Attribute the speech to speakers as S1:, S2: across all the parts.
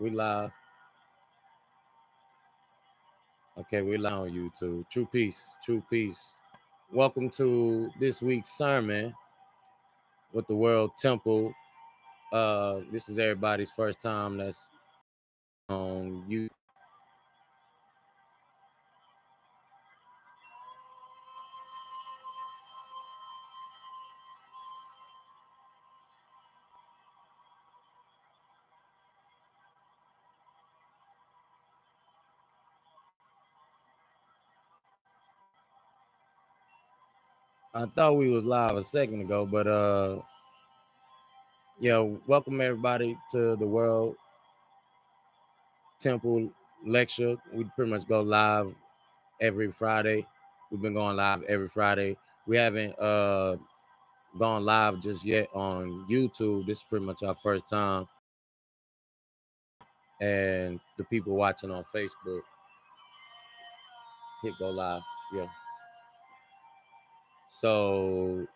S1: We live. Okay, we live on YouTube. True peace. True peace. Welcome to this week's sermon with the World Temple. This is everybody's first time that's on YouTube. I thought we was live a second ago, but yeah, welcome everybody to the World Temple lecture. We pretty much go live every Friday. We've been going live every Friday. We haven't gone live just yet on YouTube. This is pretty much our first time. And the people watching on Facebook, hit go live. Yeah. So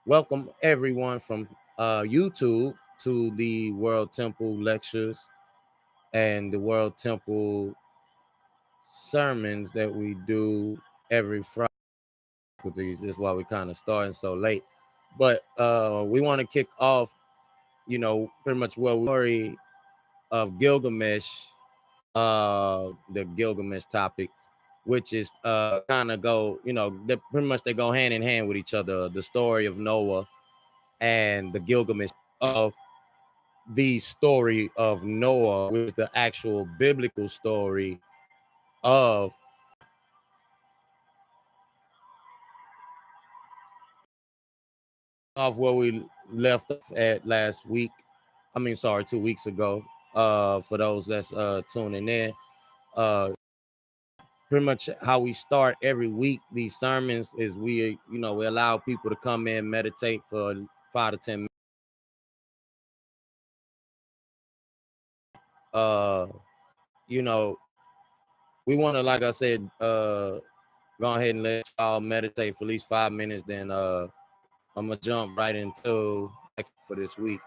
S1: welcome everyone from YouTube to the World Temple lectures and the World Temple sermons that we do every Friday. This is why we kind of starting so late. But we want to kick off, pretty much what story of Gilgamesh, the Gilgamesh topic, which is kind of go, pretty much they go hand in hand with each other. The story of Noah and the Gilgamesh of the story of Noah, which is the actual biblical story of where we left off at last week. 2 weeks ago. For those that's tuning in, pretty much how we start every week these sermons is we allow people to come in, meditate for 5 to 10 minutes. We want to, like I said, go ahead and let y'all meditate for at least 5 minutes. Then I'm gonna jump right into for this week.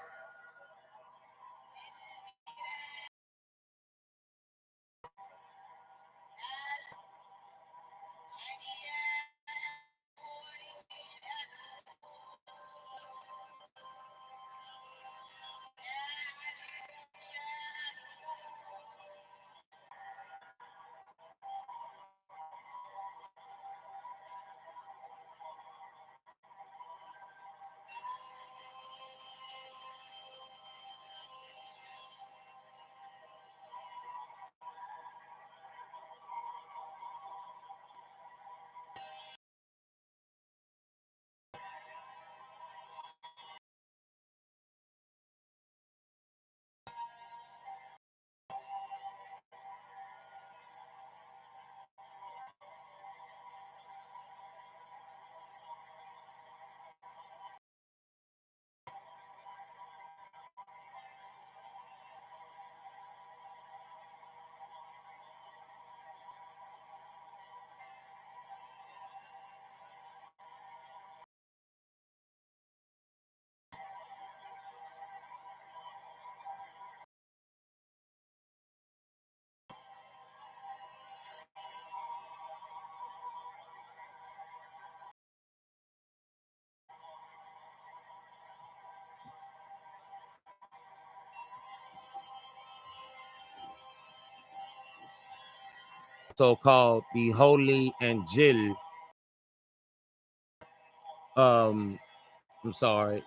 S1: So called the Holy Injiyl. I'm sorry.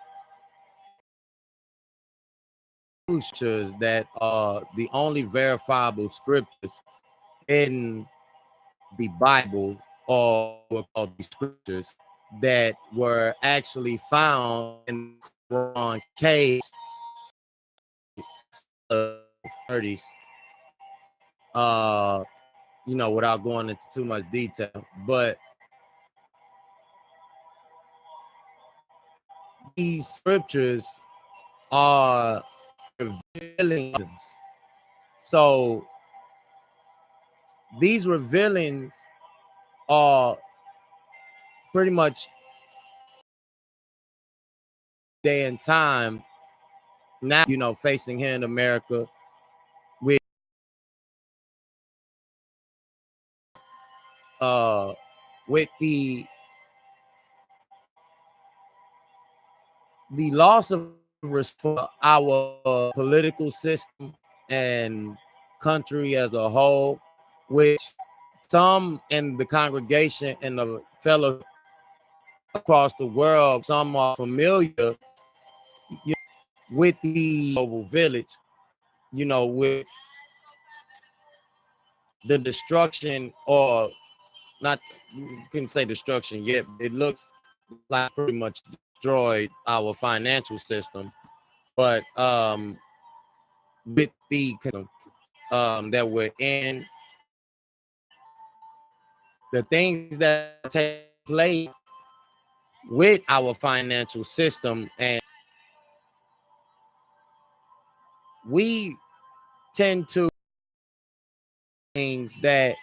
S1: Scriptures that are the only verifiable scriptures in the Bible, or were called the scriptures that were actually found in the Qur'an caves, 30s. Without going into too much detail, but these scriptures are revealing. So these revealings are pretty much day and time now, facing here in America with uh with the loss of respect for our political system and country as a whole, which some in the congregation and the fellow across the world, some are familiar with the global village, with the destruction, or not, you couldn't say destruction yet. It looks like pretty much destroyed our financial system, but with the that we're in, the things that take place with our financial system, and we tend to things that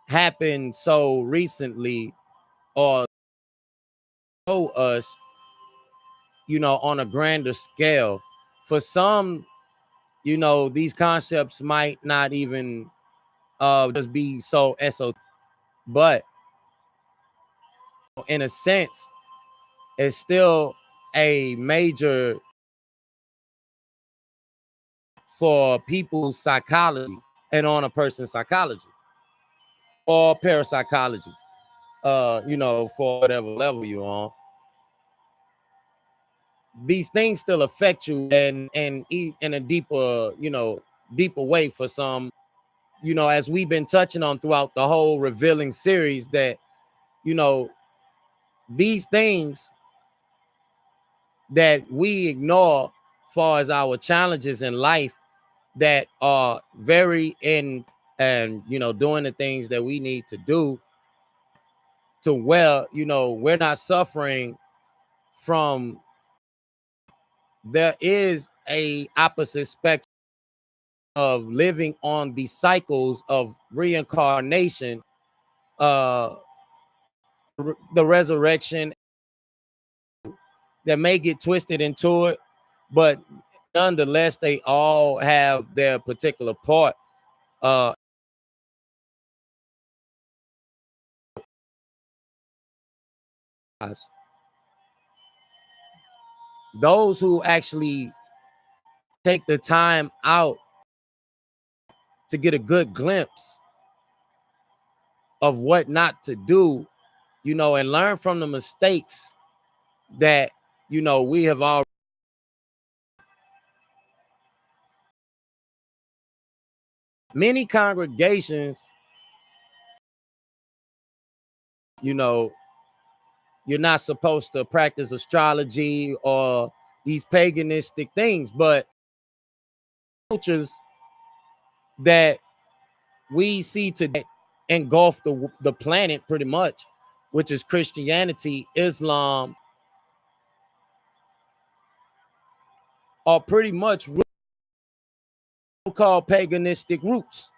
S1: happened so recently or show us, on a grander scale. For some, these concepts might not even just be so esoteric, but in a sense, it's still a major for people's psychology and on a person's psychology or parapsychology, for whatever level you're on. These things still affect you and in a deeper, deeper way for some, as we've been touching on throughout the whole revealing series, that, these things that we ignore far as our challenges in life that are very in, and doing the things that we need to do to we're not suffering from. There is a opposite spectrum of living on the cycles of reincarnation, uh the resurrection, that may get twisted into it, but nonetheless they all have their particular part. uh those who actually take the time out to get a good glimpse of what not to do, and learn from the mistakes that we have all. Many congregations, you know you're not supposed to practice astrology or these paganistic things, but cultures that we see today engulf the planet pretty much, which is Christianity, Islam, are pretty much called paganistic roots.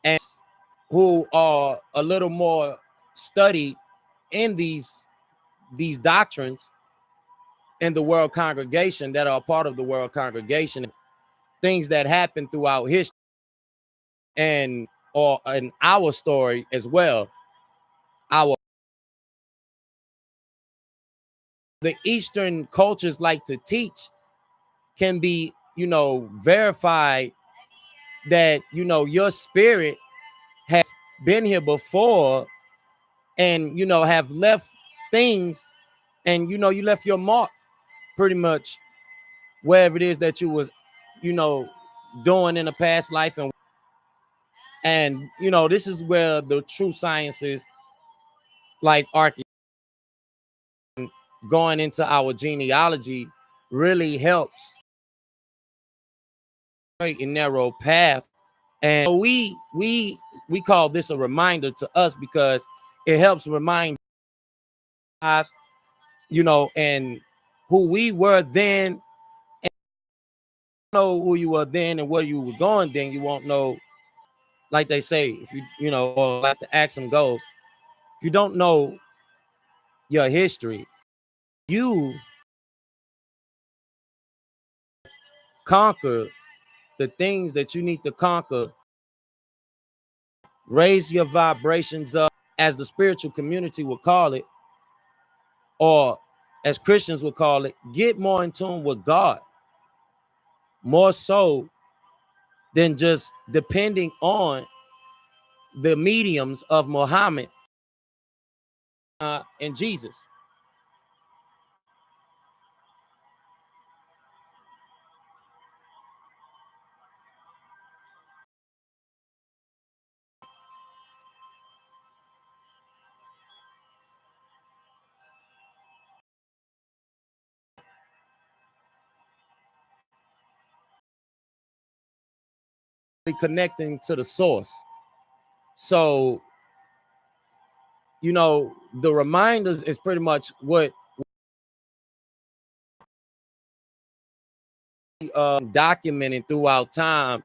S1: And who are a little more studied in these doctrines in the world congregation, that are part of the world congregation, things that happen throughout history and or in our story as well. Our The Eastern cultures like to teach can be, verified, that your spirit has been here before, and have left things, and you left your mark pretty much wherever it is that you was you know doing in a past life. And this is where the true sciences like archaeology, going into our genealogy, really helps straight and narrow path. And so we call this a reminder to us, because it helps remind us, and who we were then know who you were then and where you were going then, you won't know. Like they say, if you know, or like the axiom goes, if you don't know your history, you conquer the things that you need to conquer. Raise your vibrations up, as the spiritual community would call it, or as Christians would call it, get more in tune with God, more so than just depending on the mediums of Muhammad and Jesus. Connecting to the source. So, you know, the reminders is pretty much what documented throughout time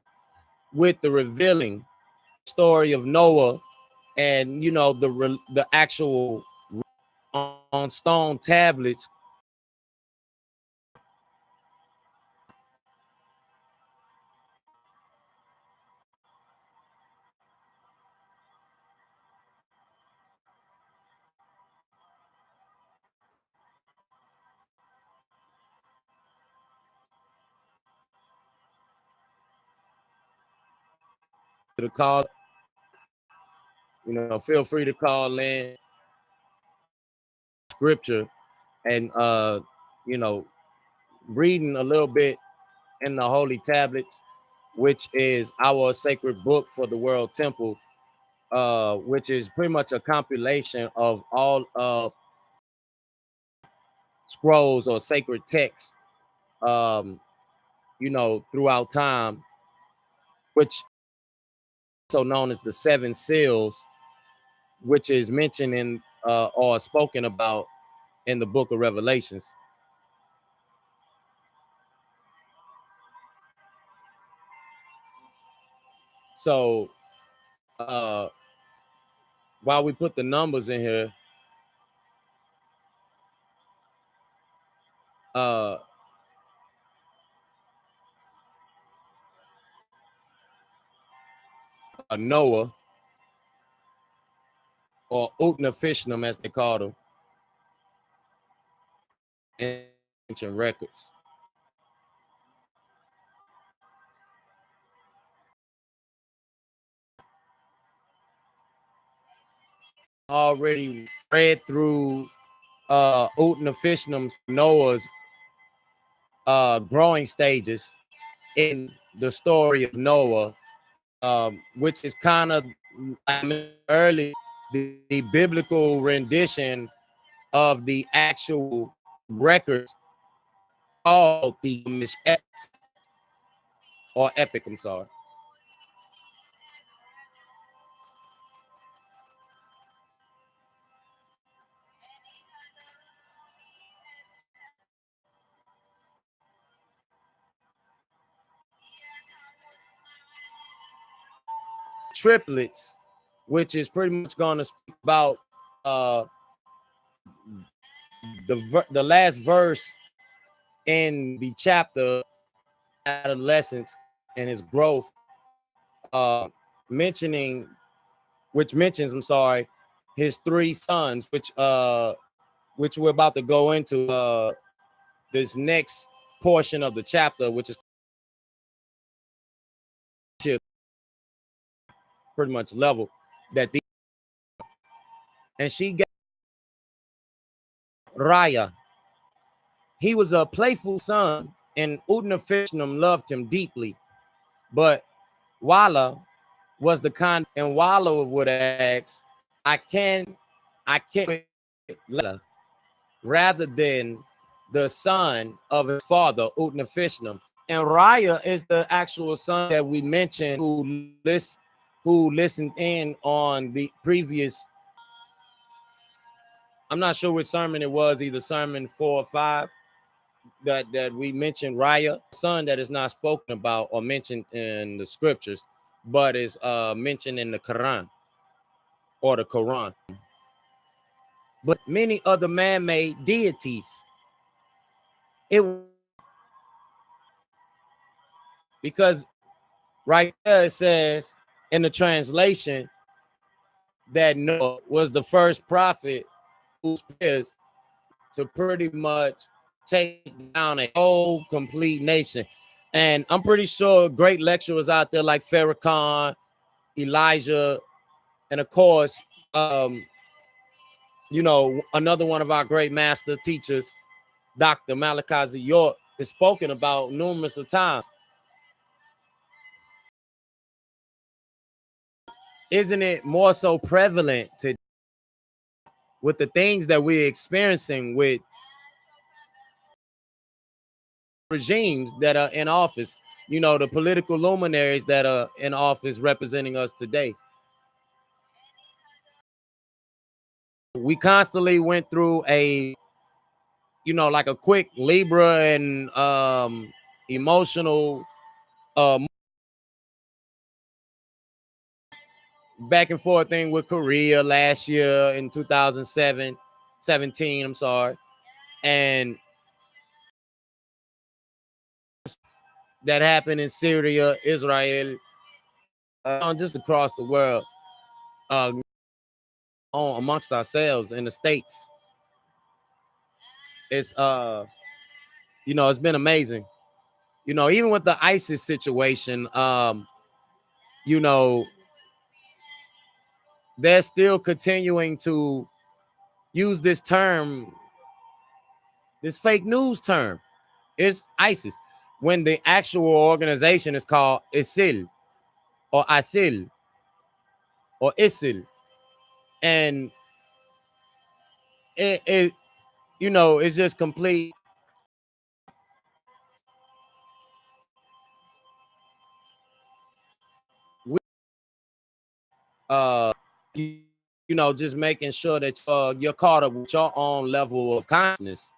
S1: with the revealing story of Noah, and you know the actual on stone tablets to the call. You know, feel free to call in scripture and you know, reading a little bit in the holy tablets, which is our sacred book for the world temple, which is pretty much a compilation of all of scrolls or sacred texts, um, you know, throughout time, which also known as the seven seals, which is mentioned in or spoken about in the book of Revelations. So while we put the numbers in here, uh Noah, or Utnapishtim as they called him in ancient records. Already read through Utnapishtim's Noah's growing stages in the story of Noah, which is kind of early the biblical rendition of the actual records called the Epic, or Epic. I'm sorry. Triplets, which is pretty much going to speak about uh, the last verse in the chapter, adolescence and his growth, uh, mentioning, which mentions, I'm sorry, his three sons, which we're about to go into this next portion of the chapter, which is pretty much level that the and she got Raya. He was a playful son, and Utnapishtim loved him deeply. But Walla was the kind, and Walla would ask, I can't rather than the son of his father, Utnapishtim. And Raya is the actual son that we mentioned who listened in on the previous, I'm not sure which sermon it was, either sermon 4 or 5, that we mentioned Raya, son that is not spoken about or mentioned in the scriptures, but is mentioned in the Quran or the Quran. But many other man-made deities. It because right there it says in the translation that Noah was the first prophet whose prayers to pretty much take down a whole complete nation. And I'm pretty sure great lecturers out there like Farrakhan, Elijah, and of course, another one of our great master teachers, Dr. Malachi York, is spoken about numerous of times. Isn't it more so prevalent to with the things that we're experiencing with regimes that are in office, the political luminaries that are in office representing us today? We constantly went through like a quick Libra and emotional back and forth thing with Korea last year in 2017, I'm sorry. And that happened in Syria, Israel, just across the world, amongst ourselves in the States. It's it's been amazing. Even with the ISIS situation, they're still continuing to use this term, this fake news term. It's ISIS, when the actual organization is called ISIL or ISIL or ISIL. And it's just complete. Uh, just making sure that you're caught up with your own level of consciousness.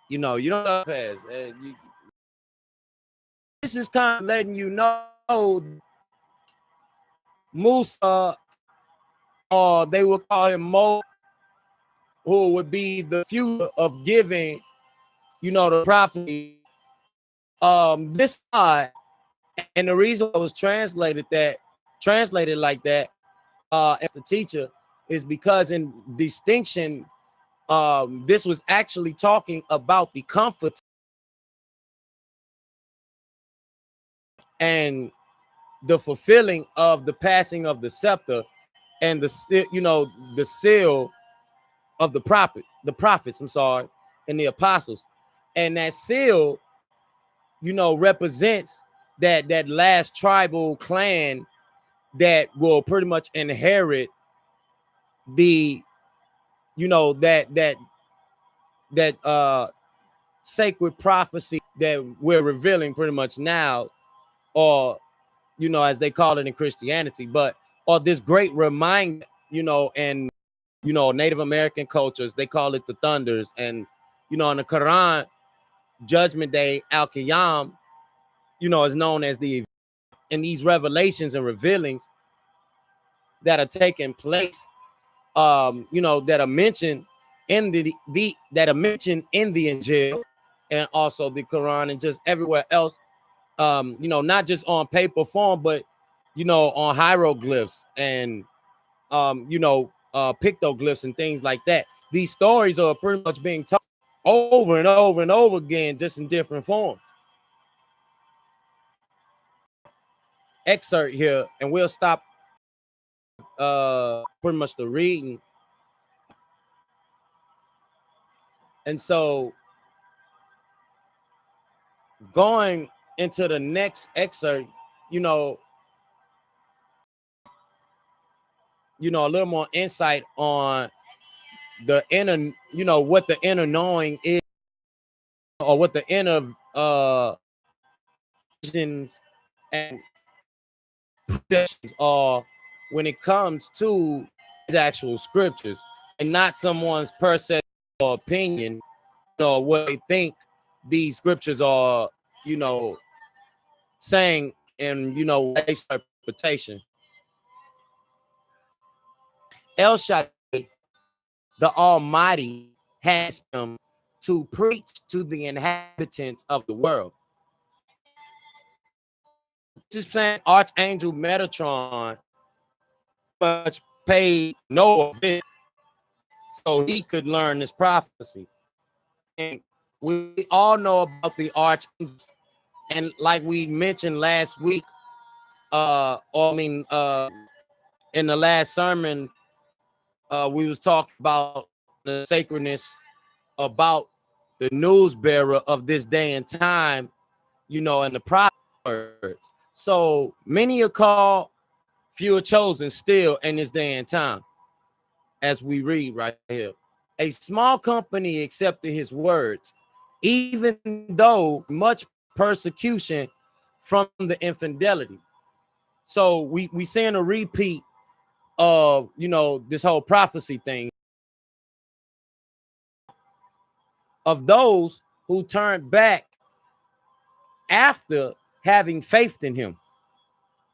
S1: You don't pass. This is kind of letting you know Musa, or they will call him Mo, who would be the future of giving, the prophecy. This side, and the reason I was translated like that, as the teacher, is because in distinction, this was actually talking about the comfort and the fulfilling of the passing of the scepter and the seal of the prophets, I'm sorry, and the apostles. And that seal, represents that last tribal clan that will pretty much inherit the, that sacred prophecy that we're revealing pretty much now, or as they call it in Christianity, but or this great reminder, and Native American cultures, they call it the thunders. And in the Quran, Judgment Day, H.I.M, is known as the, and these revelations and revealings that are taking place, that are mentioned in the that are mentioned in the Injiyl and also the Quran and just everywhere else, not just on paper form, but on hieroglyphs and pictoglyphs and things like that. These stories are pretty much being told over and over and over again, just in different forms. Excerpt here, and we'll stop pretty much the reading. And so going into the next excerpt, a little more insight on the inner, what the inner knowing is, or what the inner visions and projections are when it comes to actual scriptures and not someone's perception or opinion or what they think these scriptures are, saying in, their interpretation. El Shaddai, the Almighty, has him to preach to the inhabitants of the world. Just saying, Arch Angel Metatron much paid no visit so he could learn this prophecy. And we all know about the archangels, and like we mentioned last week, in the last sermon, we was talking about the sacredness about the news bearer of this day and time, and the prophet words. So many are called, few are chosen still in this day and time, as we read right here. A small company accepted his words, even though much persecution from the infidelity. So we seeing a repeat of, this whole prophecy thing of those who turned back after having faith in him.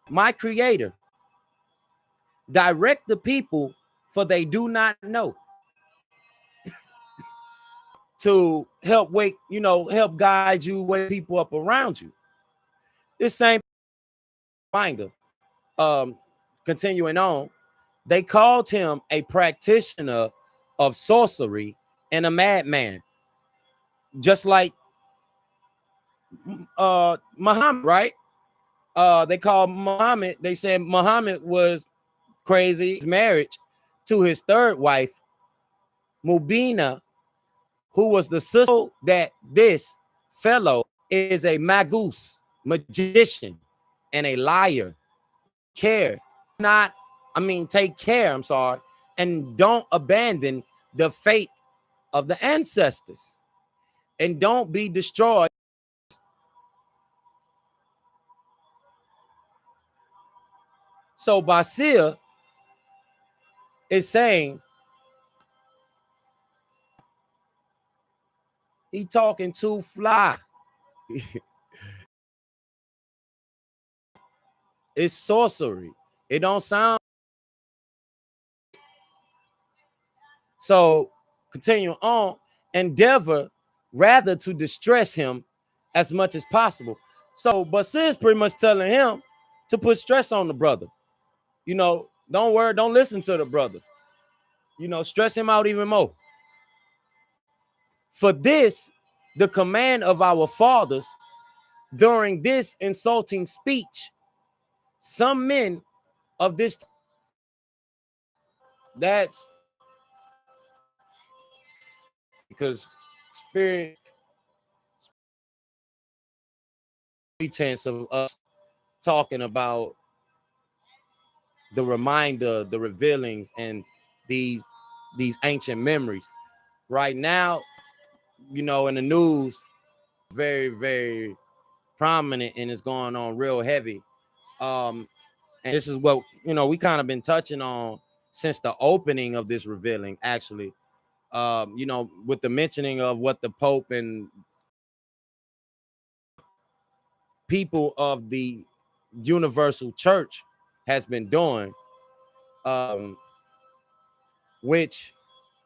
S1: My creator, direct the people, for they do not know. To help help guide you, wake people up around you. This same reminder, continuing on, they called him a practitioner of sorcery and a madman, just like Muhammad, right? They called Muhammad, they said Muhammad was crazy. His marriage to his third wife, Mubina, who was the sister that this fellow is a magus, magician, and a liar. Take care, and don't abandon the faith of the ancestors, and don't be destroyed. So Basir is saying he talking too fly. It's sorcery. It don't sound. So continue on, endeavor rather to distress him as much as possible. So Basir is pretty much telling him to put stress on the brother. Don't worry, don't listen to the brother. Stress him out even more. For this, the command of our fathers during this insulting speech, some men of this, that's because spirit pretense of us talking about the reminder, the revealings, and these ancient memories. Right now, in the news, very, very prominent, and it's going on real heavy. And this is what we kind of been touching on since the opening of this revealing, actually. With the mentioning of what the Pope and people of the Universal Church has been doing, which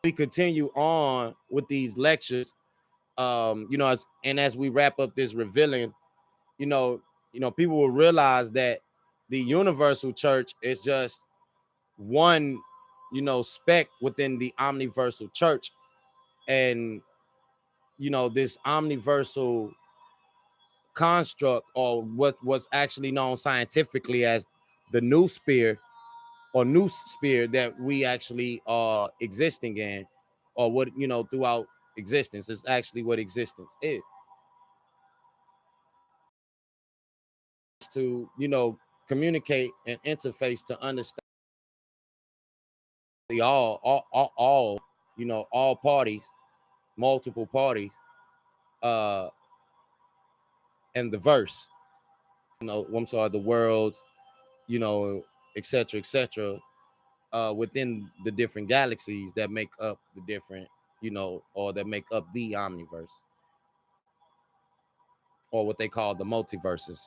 S1: we continue on with these lectures, as we wrap up this revealing, people will realize that the Universal Church is just one, spec within the Omniversal Church. And, this omniversal construct, or what was actually known scientifically as the new sphere or new sphere that we actually are existing in, or what, throughout existence is actually what existence is. To, communicate and interface to understand all all parties, multiple parties, and the verse, the worlds, you know, etc., within the different galaxies that make up the different, you know, or that make up the omniverse, or what they call the multiverses.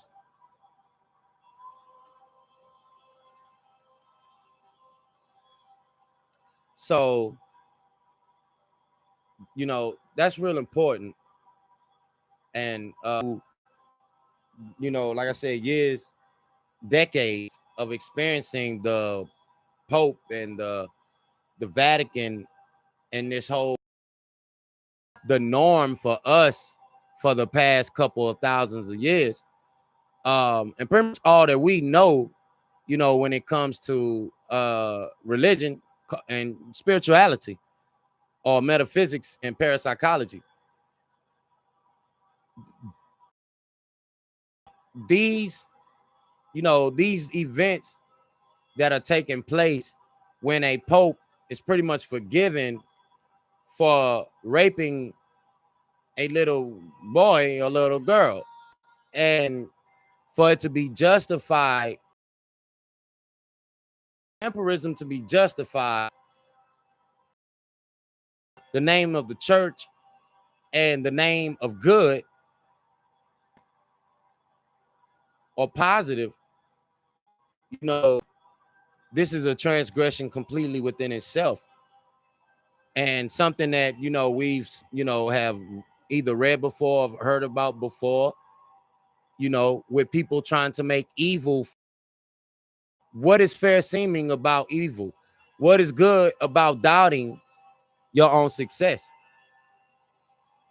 S1: So, you know, that's real important. And, you know, like I said, years, decades of experiencing the Pope and the Vatican and this whole, the norm for us for the past couple of thousands of years. And pretty much all that we know, you know, when it comes to religion and spirituality or metaphysics and parapsychology. These, you know, these events that are taking place when a pope is pretty much forgiven for raping a little boy or little girl, and for it to be justified, empirism to be justified, the name of the church and the name of good or positive, you know, this is a transgression completely within itself, and something that, you know, we've, you know, have either read before or heard about before, you know, with people trying to make evil. What is fair seeming about evil? What is good about doubting your own success?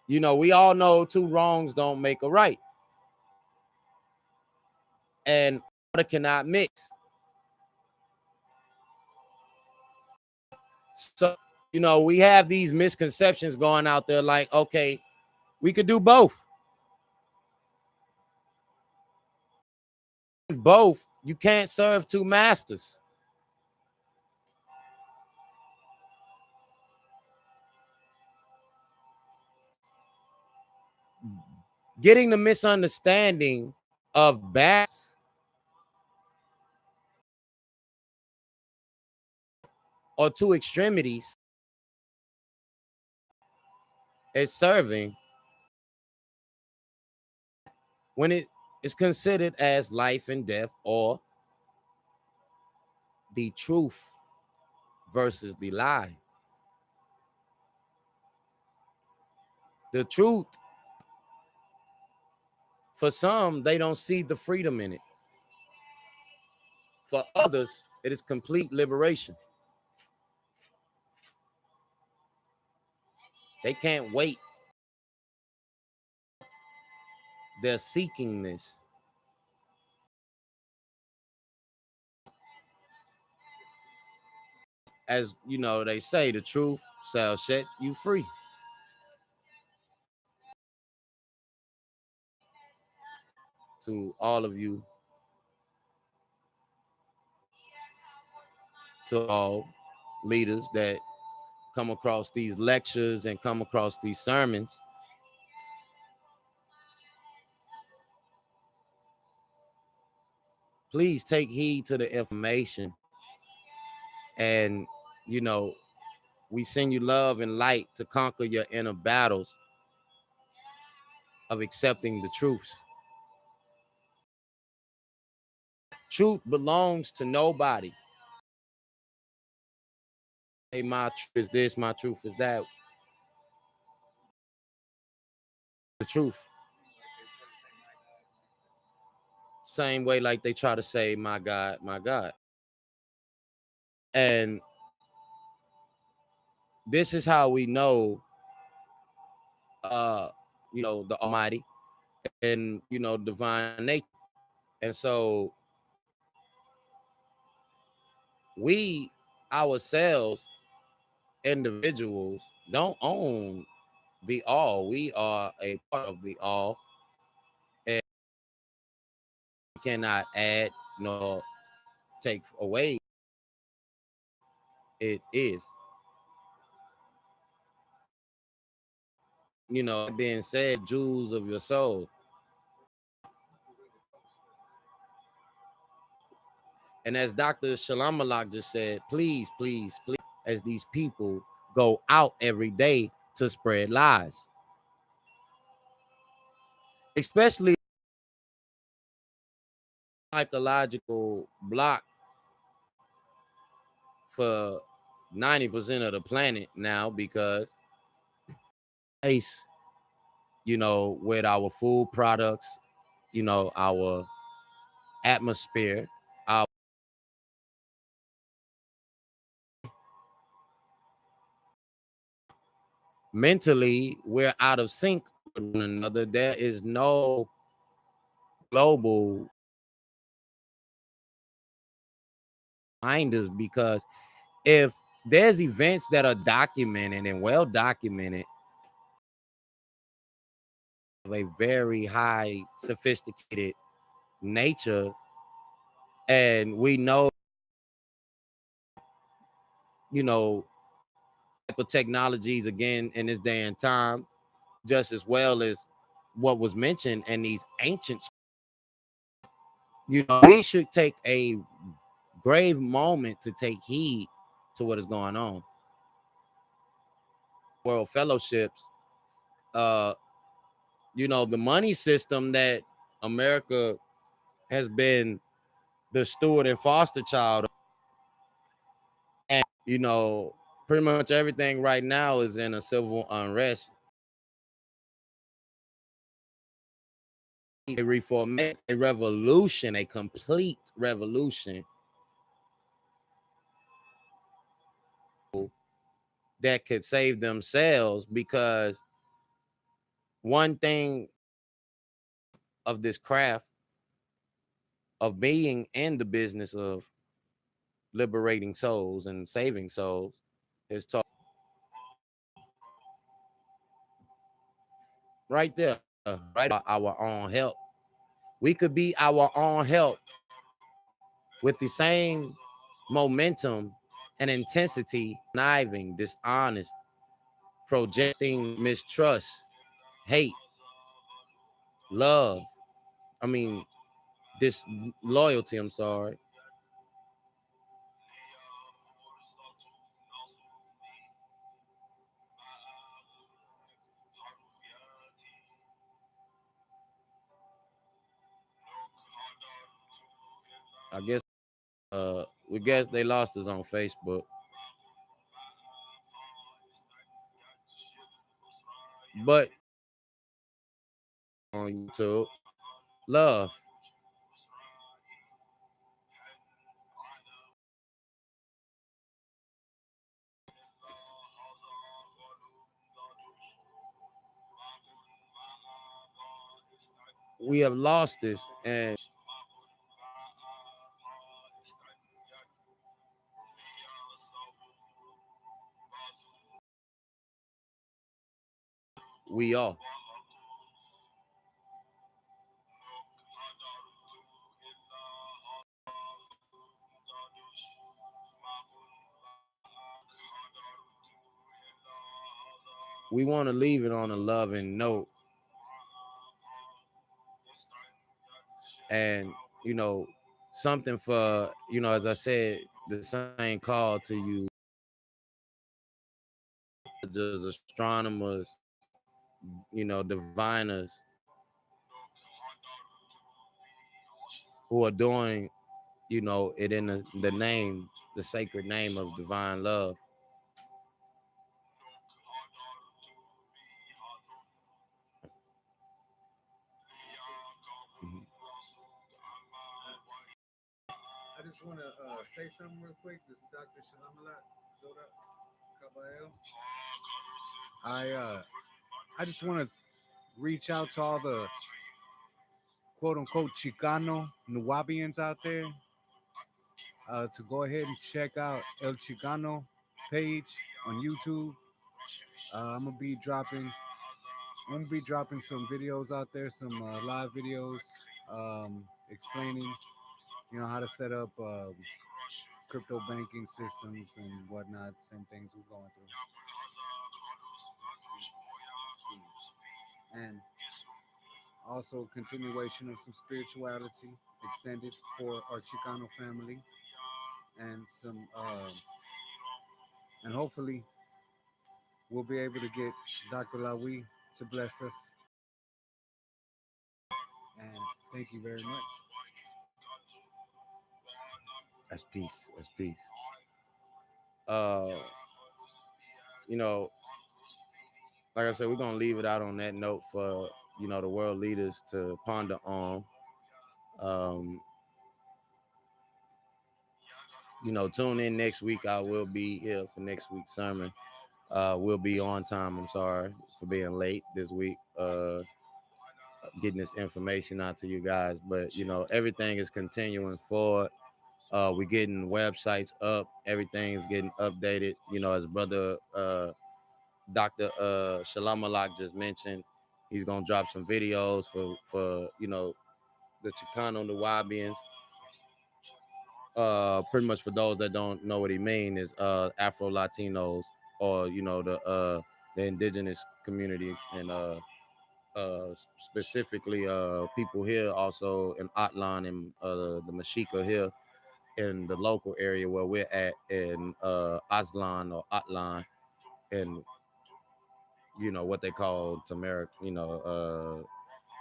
S1: You know, we all know two wrongs don't make a right, and order cannot mix. So, you know, we have these misconceptions going out there like, okay, we could do both. Both. You can't serve two masters. Getting the misunderstanding of balance or two extremities is serving when it is considered as life and death, or the truth versus the lie. The truth, for some, they don't see the freedom in it. For others, it is complete liberation. They can't wait. They're seeking this. As you know, they say the truth shall set you free. To all of you, to all leaders that come across these lectures and come across these sermons, please take heed to the information. And, you know, we send you love and light to conquer your inner battles of accepting the truths. Truth belongs to nobody. Hey, my truth is this, my truth is that. The truth. Same way like they try to say, my God, my God. And this is how we know, uh, you know, the Almighty and, you know, divine nature. And so we ourselves, individuals, don't own the all. We are a part of the all, and cannot add nor take away. It is, you know, being said, jewels of your soul. And as Dr. Shalom Malak just said, please, please, please, as these people go out every day to spread lies, especially psychological block for 90% of the planet now, because it's, with our food products, our atmosphere, our mentally, we're out of sync with one another. There is no global minders, because if there's events that are documented and well documented of a very high sophisticated nature, and we know, type of technologies again in this day and time, just as well as what was mentioned in these ancient, we should take a grave moment to take heed to what is going on. World fellowships, the money system that America has been the steward and foster child, and pretty much everything right now is in a civil unrest. A reformation, a revolution, a complete revolution that could save themselves, because one thing of this craft of being in the business of liberating souls and saving souls is taught right there, right, our own help. We could be our own help with the same momentum and intensity, conniving, dishonest, projecting mistrust, hate, love. I mean, disloyalty, I'm sorry. I guess we guess they lost us on Facebook. But on YouTube, love. We have lost this, and we are. We want to leave it on a loving note. And, something for, as I said, the same call to you, just astronomers, diviners who are doing, it in the name, the sacred name of divine love. Mhm.
S2: I just want to say something real quick. This is Dr. Shalamalat Zodok Gabriy'El. I just want to reach out to all the quote unquote Chicano Nuwabians out there to go ahead and check out El Chicano page on YouTube. I'm gonna be dropping some videos out there, some live videos explaining, how to set up crypto banking systems and whatnot. Same things we're going through. And Also, continuation of some spirituality extended for our Chicano family, and some, and hopefully we'll be able to get Dr. Lawiy to bless us. And thank you very much.
S1: That's peace. That's peace. Uh, you know, like I said, we're gonna leave it out on that note for the world leaders to ponder on. Um, tune in next week. I will be here for next week's sermon. We'll be on time. I'm sorry for being late this week. Getting this information out to you guys, but everything is continuing forward. We're getting websites up. Everything's getting updated. As brother Dr. Shalom Malak just mentioned, he's gonna drop some videos for the Chicano Nuwabians. Pretty much for those that don't know what he mean is Afro Latinos, or the indigenous community, and specifically people here also in Atlan and the Mashika here in the local area where we're at in Aslan or Atlan, and what they call Tamaric,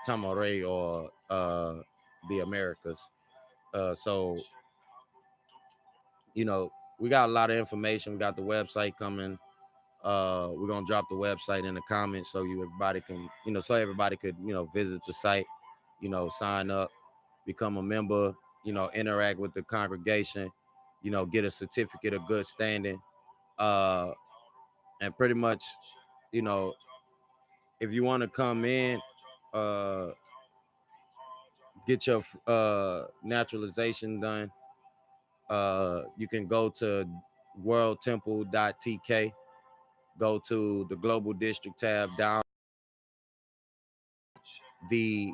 S1: Tamare, or the Americas. So we got a lot of information. We got the website coming. We're gonna drop the website in the comments so everybody can, so everybody could, visit the site, sign up, become a member, interact with the congregation, get a certificate of good standing, uh, and pretty much, you know, if you want to come in, uh, get your naturalization done, you can go to worldtemple.tk, go to the global district tab, down the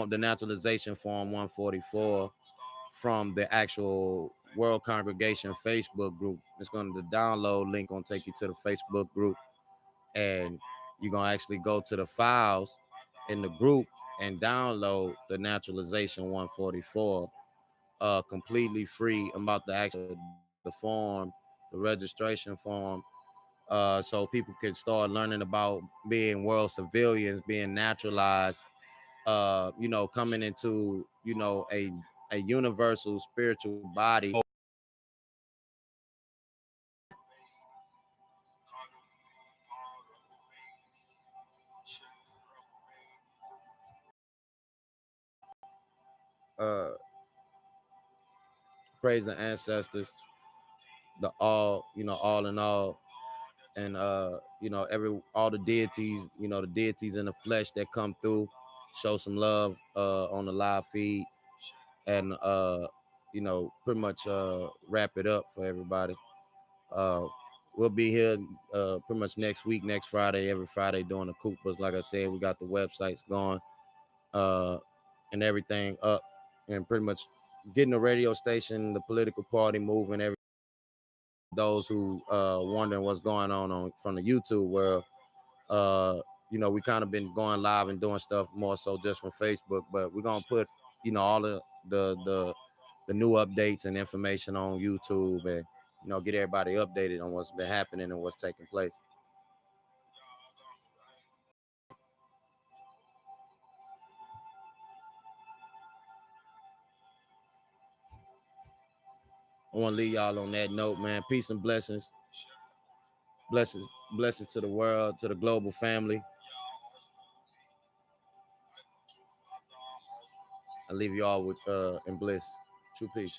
S1: the naturalization form 144 from the actual World Congregation Facebook group. It's going to, the download link gonna take you to the Facebook group, and you're gonna actually go to the files in the group and download the naturalization 144 completely free. About the actual the form, the registration form, so people can start learning about being world civilians, being naturalized, coming into, a universal spiritual body. Uh, praise the ancestors, the all in all, and all the deities, the deities in the flesh that come through, show some love on the live feeds, and pretty much wrap it up for everybody. Uh, we'll be here pretty much next week, next Friday, every Friday doing the Koopas. Like I said, we got the websites going uh, and everything up, and pretty much getting the radio station, the political party moving. Those who wondering what's going on from the YouTube world, we kind of been going live and doing stuff more so just from Facebook, but we're gonna put all the new updates and information on YouTube, and get everybody updated on what's been happening and what's taking place. I want to leave y'all on that note, man. Peace and blessings. Blessings to the world, to the global family. I leave you all with in bliss. True peace.